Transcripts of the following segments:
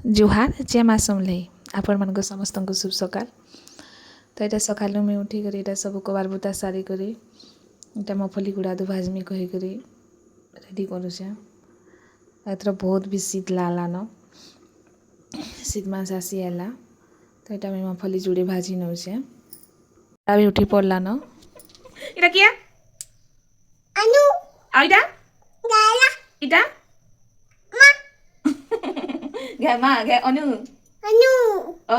जुहार जय माँ समलेई आपण मान समस्त को शुभ सकाल। तो यहाँ सका मुझे उठिक यहाँ सब कबार बुता सारिक इटा मफली गुड़ा दो भाजमी कहीक रेडी करुचे। एथर बहुत भी शीत लालान शीत मास आसी है। तो यहाँ मैं मफली जुड़े भाजी नौचे भी उठी पड़लान। इटा किया अनु आइटा गाला इटा गे माँ गे अनु अनु ओ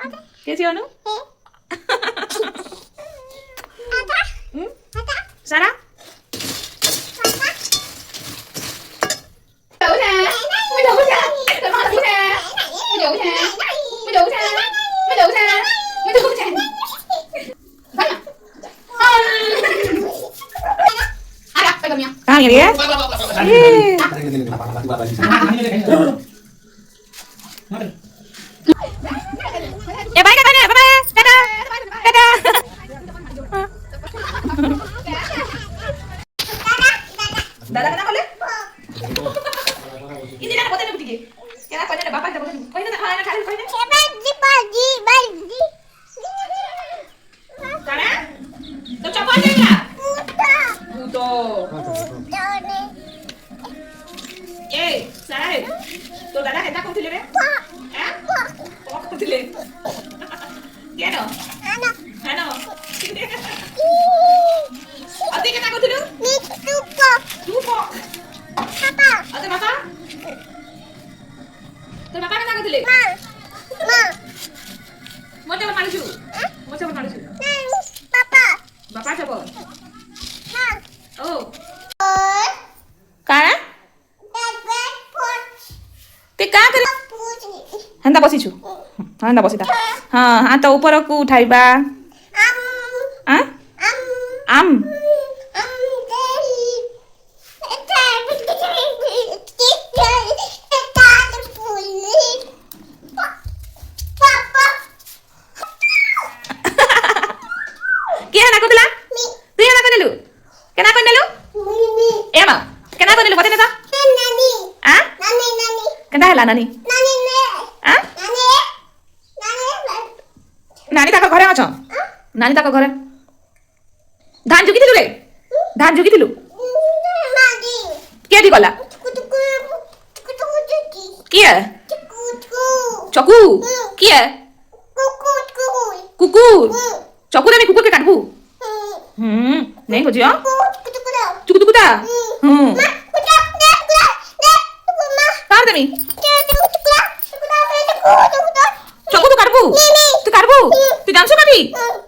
अनु कैसी अनु सारा kहाँ ये ए बाय का बाय बाय टाटा टाटा दादा कना बोले ini nak botan butik kena kau ada bapak dah botan kau ini nak खाना खा ले kau ini बाजी बाजी kana तो चपा दे क्या तो ए सारे तो दादा हेता कौन थिले रे हैं कौन थिले क्या नो हानो अति केना कौन थिलु तू पो पापा अते पापा तो पापा केना कौन थिले मां मोटे पर मालुछु मोटे पर मालुछु पापा पापा चपो हां ओ काना ते का करे हंदा बसिछु हंदा बसिता हां हां तो ऊपर को उठाइबा आम आम क्या ना कोतला तू ना कोनेलु केना कोनेलु एमा केना कोनेलु बते ना नानी आ नानी नानी केना हला नानी नानी ने आ नानी नानी नानी ताका घरे अछ नानी ताका घरे धान जुकी थिलु रे धान जुकी थिलु मागी के दी गला किए चकू किए कुकुर चकू रे मैं कुकुर के काटबू नहीं हो जियो चुकु चुकुता काट देमी चकू तू काटबू तू जानसु काटी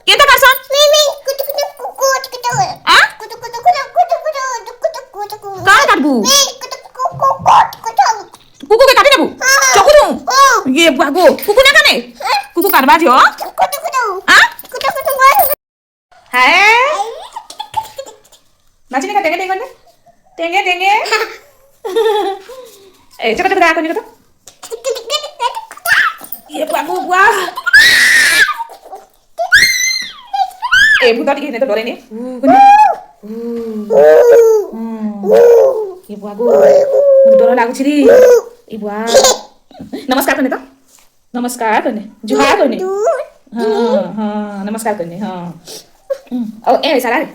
केनता कासन आ काट काटबू कुकु के काटी देबू चकू तू ये बागो कुकु ना काने कुकु काटबा जियो आ हाय नाचने का टेंगे टेंगे टेंगे टेंगे ए चलो चलो कौन तो ये बाबू वाह ए भूत टिके ने तो डरे ने ये बाबू मुझे डर लागु छी रे ई वाह नमस्कार करने तो नमस्कार करने जुहार करने हां हां नमस्कार करने हां ओ ए सारा रे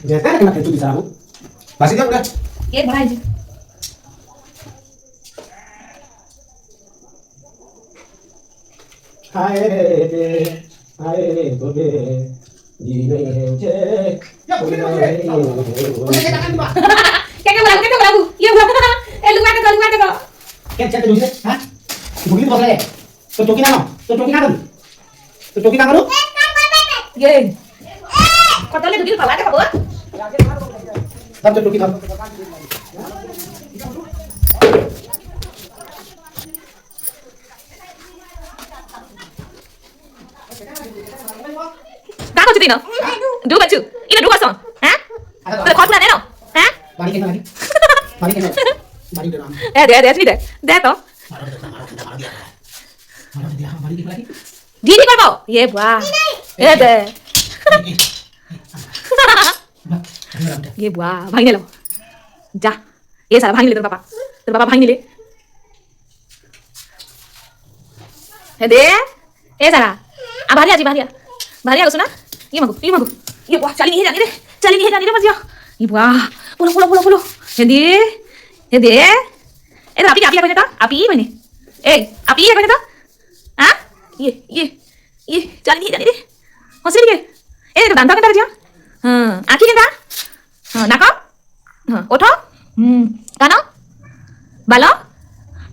जैसे ना खेतु दिशा हो बासी क्या उड़ा ये बनाई जी हाय बोले ये जे क्या बोले क्या बाबू ये ए लुगा के क्या चलते दूसरे हां भूली बोल रहे तो टोकी ना करो ये कतले दुगिल पवा दे खबर तब तो टोकी था का को दिनो दु बच्चू इना दु बसो हैं तो खसला ने न हैं बारी के बारी मारी के मारी के नाम ए दे नहीं दे तो मारा दिया मारी के लागी दीदी करबो ये वाह ए दे ये वाह भाई लो जा ये सारा भाई ले तेरे पापा भाई ले ए दे ए सारा आ भारिया सुना ये मगु ये वाह चली नहीं जाने रे मत जाओ ये वाह बोलो ए दे ए तो आप ही बने था आप ही बने ए आप ही बने था हां ये चली नहीं जाने रे हंसी के ए तो दांता के हां आंखी के दा हां नाक हां ओठ कान बाल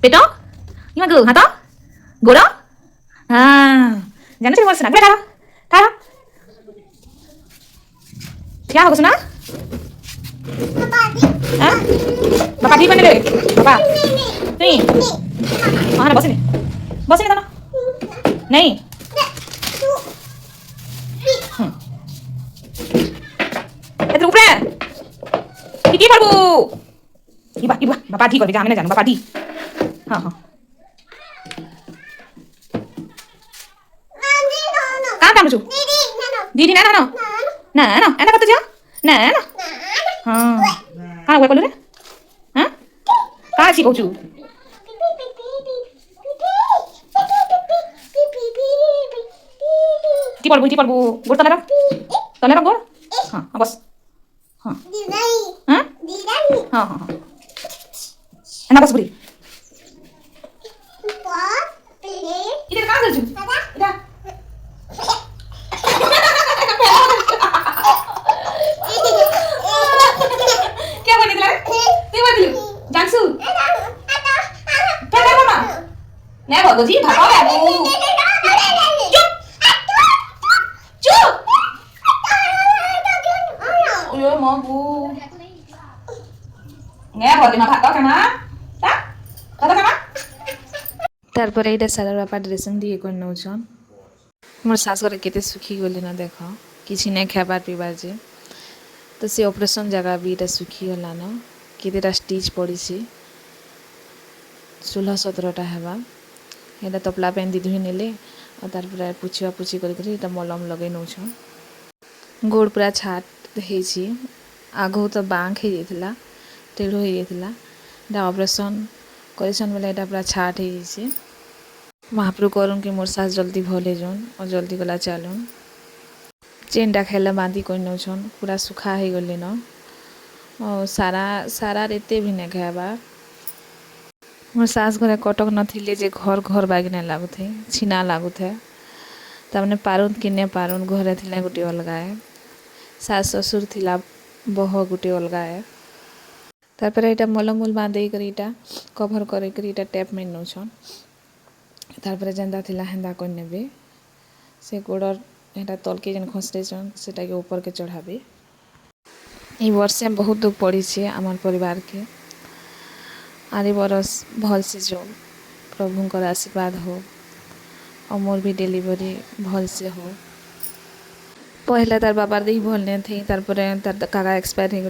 पेट ये मगु हाथ गोड़ हां जाने से बोल सुना क्या क्या होगा सुना पापा ठीक बने रे पापा नहीं हाँ ना बस नहीं नहीं इधर ऊपर ठीक है इबा पापा ठीक कर हमने जानो पापा ठीक हाँ कहाँ काम छु दीदी ना एना कत जा ना हाँ कहाँ हुआ बोलो रे हाँ कहाँ छी कहू ती पड़बू गोड़ तले रख गोड़ हाँ बस हाँ हाँ एना बस बुरी इधर कहाँ चल इधर क्या बोले दिला तू बोल दिलु जानसु क्या मामा नहीं बोल जी भागो बाबू चुप ओए माबू नहीं बोल ना भागो केमा ता कथा केमा तारपर एटा सारा बापा ड्रेसिंग दिए कर नौछन मोर सास घर केते सुखी गली ना देख किसी नहीं खाबार पीबार जे तो से ऑपरेशन जगह भी एटा सुखी गला न केतेटा स्टिच पड़ी 16-17टा हेबा एटा तपला पेन दी धुई नेले और तारपर पुछी करी एटा मलम लगे नौछ गोड़ पूरा छाट हेछि आगो तो बांक हे जेथिला टेढ़ो हे जेथिला एटा ऑपरेशन करेसन बेला एटा पूरा छाट हे जेछि महाप्रभु करूँ कि मोर सास जल्दी भले जोन और जल्दी गला चलुन चेनटा खेला बांधी कर नौछन पूरा सुखा हो गले न और सारा रेते भी नहीं खावा मोर सास घर कटक नथिले जे घर बागिना लागुथे छिना लागुथे तमने पारुन किने पारुन घरे थिला गुटे अलगाए सास ससुर थिला बह गुटे अलगाए तारपर एटा मलमूल बांधे कर एटा कभर करे कर एटा टेप में नौछन तारपर जेंदा थिला हेंदा कर नेबे से गोड़र एटा तलके जेन खसरे छन सेटा के ऊपर के चढ़ाबे ई वर्ष में बहुत दुख पड़ी छे आमार परिवार के आरे बरस भल से जो प्रभुंकर आशीर्वाद हो और मोर भी डिलीवरी भल से हो पहले तार बाबार देही भल नहीं थी तार काका एक्सपायर हो